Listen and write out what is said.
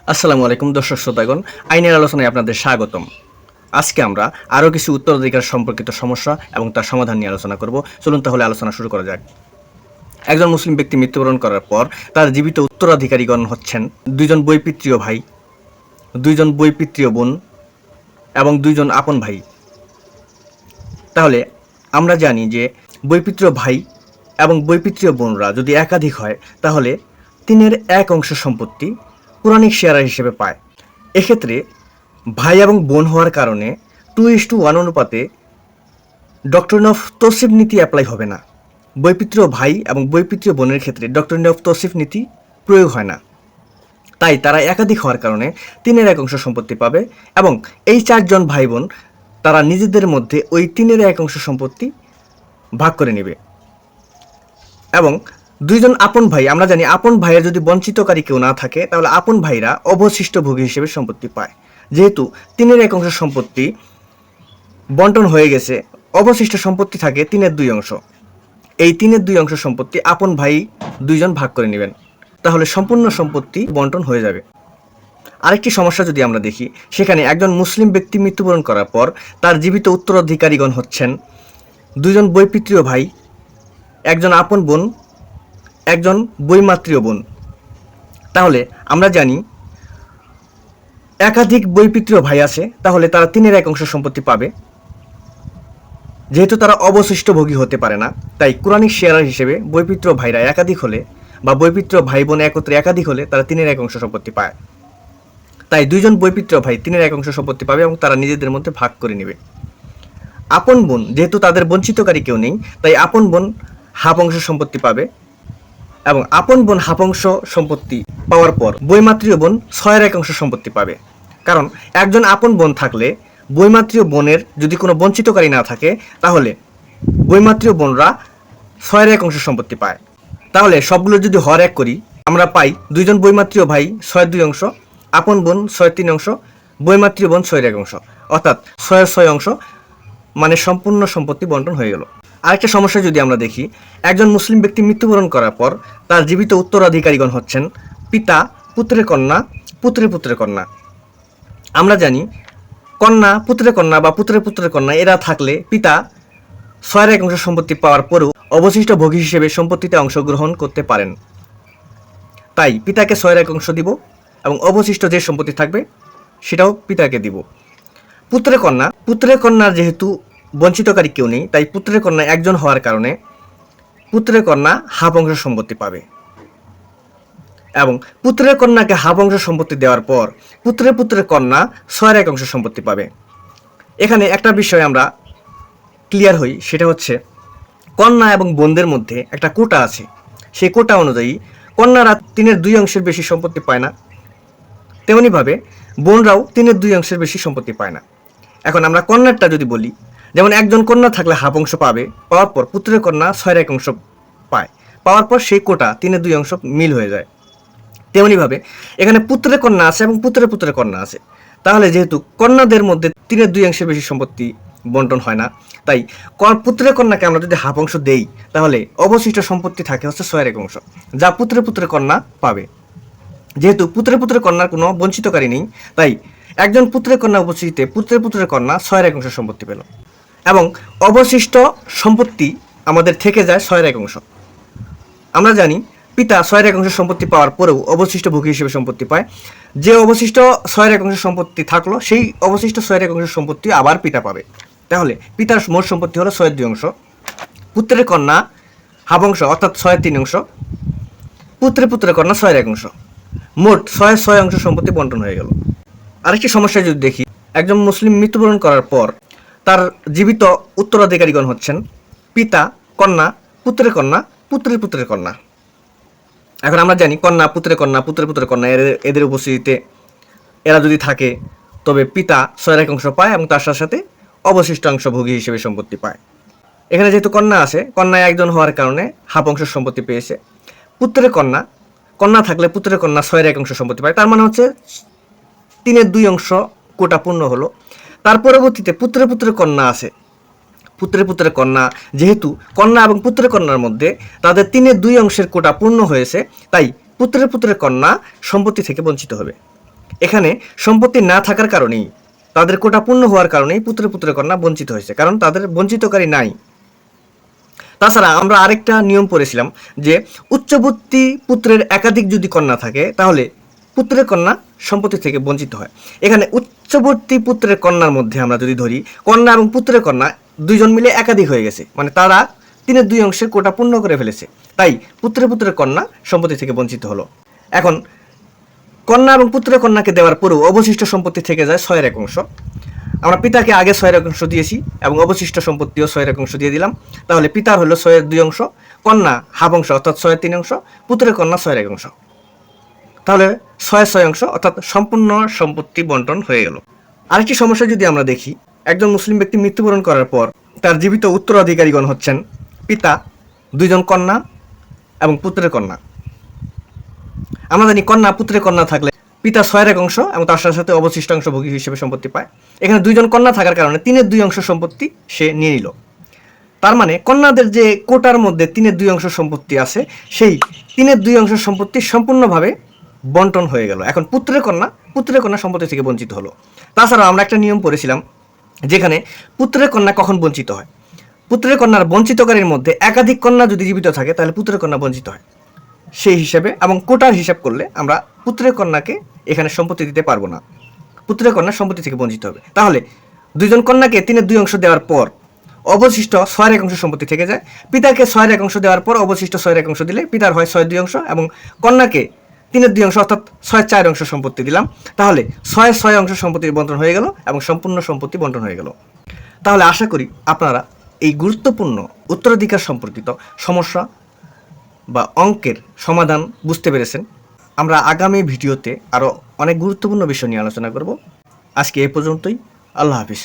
আসসালামু আলাইকুম দর্শক শ্রোতাগণ, আইনের আলোচনায় আপনাদের স্বাগতম। আজকে আমরা আরও কিছু উত্তরাধিকার সম্পর্কিত সমস্যা এবং তার সমাধান নিয়ে আলোচনা করব। চলুন তাহলে আলোচনা শুরু করা যাক। একজন মুসলিম ব্যক্তি মৃত্যুবরণ করার পর তার জীবিত উত্তরাধিকারীগণ হচ্ছেন দুইজন বৈপিত্রীয় ভাই, দুইজন বৈপিত্রীয় বোন এবং দুইজন আপন ভাই। তাহলে আমরা জানি যে বৈপিত্রীয় ভাই এবং বৈপিত্রীয় বোনরা যদি একাধিক হয় তাহলে 1/3 সম্পত্তি পুরাণিক শেয়ার হিসেবে পায়। এক্ষেত্রে ভাই এবং বোন হওয়ার কারণে 2:1 অনুপাতে ডক্টরিন অফ তৌসিফ নীতি অ্যাপ্লাই হবে না। বৈপিত্রীয় ভাই এবং বৈপিত্রীয় বোনের ক্ষেত্রে ডক্টরিন অফ তৌসিফ নীতি প্রয়োগ হয় না। তাই তারা একাধিক হওয়ার কারণে 3/1 সম্পত্তি পাবে এবং এই 4জন ভাই বোন তারা নিজেদের মধ্যে ওই 3/1 সম্পত্তি ভাগ করে নেবে। এবং দুইজন আপন ভাই, আমরা জানি আপন ভাইয়ের যদি বঞ্চিতকারী কেউ না থাকে তাহলে আপন ভাইরা অবশিষ্ট ভোগী হিসেবে সম্পত্তি পায়। যেহেতু 3/1 সম্পত্তি বন্টন হয়ে গেছে, অবশিষ্ট সম্পত্তি থাকে 3/2। এই 3/2 সম্পত্তি আপন ভাই দুইজন ভাগ করে নেবেন, তাহলে সম্পূর্ণ সম্পত্তি বন্টন হয়ে যাবে। আরেকটি সমস্যা যদি আমরা দেখি, সেখানে একজন মুসলিম ব্যক্তি মৃত্যুবরণ করার পর তার জীবিত উত্তরাধিকারীগণ হচ্ছেন দুইজন বৈপিত্রীয় ভাই, একজন আপন বোন, একজন বৈমাত্রীয় বোন। তাহলে আমরা জানি একাধিক বৈপিত্রীয় ভাই আছে, তাহলে তারা 3/1 সম্পত্তি পাবে। যেহেতু তারা অবশিষ্ট ভোগী হতে পারে না, তাই কোরআনিক শেয়ার হিসেবে বৈপিত্রীয় ভাইরা একাধিক হলে বা বৈপিত্রীয় ভাই বোন একত্রে একাধিক হলে তারা 3/1 সম্পত্তি পায়। তাই দুইজন বৈপিত্রীয় ভাই 3/1 সম্পত্তি পাবে এবং তারা নিজেদের মধ্যে ভাগ করে নেবে। আপন বোন, যেহেতু তাদের বঞ্চিতকারী কেউ নেই, তাই আপন বোন হাফ অংশ সম্পত্তি পাবে এবং আপন বোন হাফ অংশ সম্পত্তি পাওয়ার পর বৈমাত্রীয় বোন 6/1 সম্পত্তি পাবে। কারণ একজন আপন বোন থাকলে বৈমাত্রীয় বোনের যদি কোনো বঞ্চিতকারী না থাকে তাহলে বৈমাত্রীয় বোনরা 6/1 সম্পত্তি পায়। তাহলে সবগুলো যদি হর এক করি আমরা পাই দুইজন বৈমাত্রীয় ভাই 6/2, আপন বোন 6/3, বৈমাত্রীয় বোন 6/1, অর্থাৎ 6/6 মানে সম্পূর্ণ সম্পত্তি বন্টন হয়ে গেল। আরেকটা সমস্যা যদি আমরা দেখি, একজন মুসলিম ব্যক্তি মৃত্যুবরণ করার পর তার জীবিত উত্তরাধিকারীগণ হচ্ছেন পিতা, পুত্রের কন্যা, পুত্রের পুত্রের কন্যা। আমরা জানি কন্যা, পুত্রের কন্যা বা পুত্রের পুত্রের কন্যা এরা থাকলে পিতা 6/1 সম্পত্তি পাওয়ার পরেও অবশিষ্ট ভোগী হিসেবে সম্পত্তিতে অংশগ্রহণ করতে পারেন। তাই পিতাকে 6/1 দিব এবং অবশিষ্ট যে সম্পত্তি থাকবে সেটাও পিতাকে দিব। পুত্রের কন্যার যেহেতু বঞ্চিতকারী কেউ নেই, তাই পুত্রের কন্যা একজন হওয়ার কারণে পুত্রের কন্যা হাফ অংশ সম্পত্তি পাবে এবং পুত্রের কন্যাকে হাফ অংশ সম্পত্তি দেওয়ার পর পুত্রের পুত্রের কন্যা 6/1 সম্পত্তি পাবে। এখানে একটা বিষয় আমরা ক্লিয়ার হই, সেটা হচ্ছে কন্যা এবং বোনদের মধ্যে একটা কোটা আছে। সেই কোটা অনুযায়ী কন্যারা 3/2 বেশি সম্পত্তি পায় না, তেমনিভাবে বোনরাও 3/2 বেশি সম্পত্তি পায় না। এখন আমরা কন্যারটা যদি বলি, যেমন একজন কন্যা থাকলে হাফ অংশ পাবে, পাওয়ার পর পুত্রের কন্যা 6/1 পায়, পাওয়ার পর সেই কোটা 3/2 মিল হয়ে যায়। তেমনিভাবে এখানে পুত্রের কন্যা আছে এবং পুত্রের পুত্রের কন্যা আছে, তাহলে যেহেতু কন্যাদের মধ্যে 3/2 বেশি সম্পত্তি বন্টন হয় না, তাই পুত্রের কন্যাকে আমরা যদি হাফ অংশ দেই তাহলে অবশিষ্ট সম্পত্তি থাকে হচ্ছে 6/1, যা পুত্রের পুত্রের কন্যা পাবে। যেহেতু পুত্রের পুত্রের কন্যার কোনো বঞ্চিতকারী নেই, তাই একজন পুত্রের কন্যা উপস্থিতিতে পুত্রের পুত্রের কন্যা 6/1 সম্পত্তি পেল এবং অবশিষ্ট সম্পত্তি আমাদের থেকে যায় 6/1। আমরা জানি পিতা 6/1 সম্পত্তি পাওয়ার পরেও অবশিষ্ট ভোগী হিসেবে সম্পত্তি পায়। যে অবশিষ্ট 6/1 সম্পত্তি থাকলো সেই অবশিষ্ট 6/1 সম্পত্তি আবার পিতা পাবে। তাহলে পিতার মোট সম্পত্তি হলো 6/2, পুত্রের কন্যা হাফ অংশ অর্থাৎ 6/3, পুত্রের পুত্রের কন্যা 6/1, মোট 6/6 সম্পত্তি বন্টন হয়ে গেল। আরেকটি সমস্যা যদি দেখি, একজন মুসলিম মৃত্যুবরণ করার পর তার জীবিত উত্তরাধিকারীগণ হচ্ছেন পিতা, কন্যা, পুত্রের কন্যা, পুত্রের পুত্রের কন্যা। এখন আমরা জানি কন্যা, পুত্রের কন্যা, পুত্রের পুত্রের কন্যা এদের উপস্থিতিতে এরা যদি থাকে তবে পিতা 6/1 পায় এবং তার সাথে সাথে অবশিষ্ট অংশ ভোগী হিসেবে সম্পত্তি পায়। এখানে যেহেতু কন্যা আছে, কন্যা একজন হওয়ার কারণে হাফ অংশ সম্পত্তি পেয়েছে। পুত্রের কন্যা থাকলে পুত্রের কন্যা 6/1 সম্পত্তি পায়, তার মানে হচ্ছে 3/2 কোটা পূর্ণ হলো। তার পরবর্তীতে পুত্রের পুত্রের কন্যা আছে, পুত্রের পুত্রের কন্যা যেহেতু কন্যা এবং পুত্রের কন্যার মধ্যে তাদের 3/2 কোটা পূর্ণ হয়েছে, তাই পুত্রের পুত্রের কন্যা সম্পত্তি থেকে বঞ্চিত হবে। এখানে সম্পত্তি না থাকার কারণেই, তাদের কোটা পূর্ণ হওয়ার কারণেই পুত্র কন্যা বঞ্চিত হয়েছে, কারণ তাদের বঞ্চিতকারী নাই। তাছাড়া আমরা আরেকটা নিয়ম পড়েছিলাম যে উচ্চবর্তী পুত্রের একাধিক যদি কন্যা থাকে তাহলে পুত্রের কন্যা সম্পত্তি থেকে বঞ্চিত হয়। এখানে উচ্চবর্তী পুত্রের কন্যার মধ্যে আমরা যদি ধরি, কন্যা এবং পুত্রের কন্যা দুইজন মিলে একাধিক হয়ে গেছে, মানে তারা 3/2 কোটা পূর্ণ করে ফেলেছে, তাই পুত্রের কন্যা সম্পত্তি থেকে বঞ্চিত হলো। এখন কন্যা এবং পুত্রের কন্যাকে দেওয়ার পরেও অবশিষ্ট সম্পত্তি থেকে যায় 1/6। আমরা পিতাকে আগে 1/6 দিয়েছি এবং অবশিষ্ট সম্পত্তিও 1/6 দিয়ে দিলাম, তাহলে পিতার হলো 1/2, কন্যা হাফ অংশ অর্থাৎ 1/3, পুত্রের কন্যা 1/6, তাহলে 6/6 অর্থাৎ সম্পূর্ণ সম্পত্তি বন্টন হয়ে গেল। আরেকটি সমস্যা যদি আমরা দেখি, একজন মুসলিম ব্যক্তি মৃত্যুবরণ করার পর তার জীবিত উত্তরাধিকারীগণ হচ্ছেন পিতা, 2 জন কন্যা এবং পুত্রের কন্যা। আমরা জানি কন্যা পুত্রের কন্যা থাকলে পিতা 6/1 এবং তার সাথে সাথে অবশিষ্ট অংশ ভোগী হিসেবে সম্পত্তি পায়। এখানে 2 জন কন্যা থাকার কারণে 3/2 সম্পত্তি সে নিয়ে নিল। তার মানে কন্যাদের যে কোটার মধ্যে 3/2 সম্পত্তি আছে, সেই 3/2 সম্পত্তি সম্পূর্ণভাবে বন্টন হয়ে গেল। এখন পুত্রের কন্যা সম্পত্তি থেকে বঞ্চিত হলো। তাছাড়াও আমরা একটা নিয়ম পড়েছিলাম, যেখানে পুত্রের কন্যা কখন বঞ্চিত হয়। পুত্রের কন্যার বঞ্চিতকারীর মধ্যে একাধিক কন্যা যদি জীবিত থাকে তাহলে পুত্রের কন্যা বঞ্চিত হয়। সেই হিসাবে এবং কোটার হিসাব করলে আমরা পুত্রের কন্যাকে এখানে সম্পত্তি দিতে পারবো না, পুত্রের কন্যা সম্পত্তি থেকে বঞ্চিত হবে। তাহলে 2 জন কন্যাকে 3/2 দেওয়ার পর অবশিষ্ট 6/1 সম্পত্তি থেকে যায়। পিতাকে 6/1 দেওয়ার পর অবশিষ্ট 6/1 দিলে পিতার হয় 6/2 এবং কন্যাকে 3/2 অর্থাৎ 6/4 সম্পত্তি দিলাম, তাহলে 6/6 সম্পত্তির বন্টন হয়ে গেল এবং সম্পূর্ণ সম্পত্তি বন্টন হয়ে গেল। তাহলে আশা করি আপনারা এই গুরুত্বপূর্ণ উত্তরাধিকার সম্পর্কিত সমস্যা বা অঙ্কের সমাধান বুঝতে পেরেছেন। আমরা আগামী ভিডিওতে আরও অনেক গুরুত্বপূর্ণ বিষয় নিয়ে আলোচনা করব। আজকে এ পর্যন্তই। আল্লাহ হাফিজ।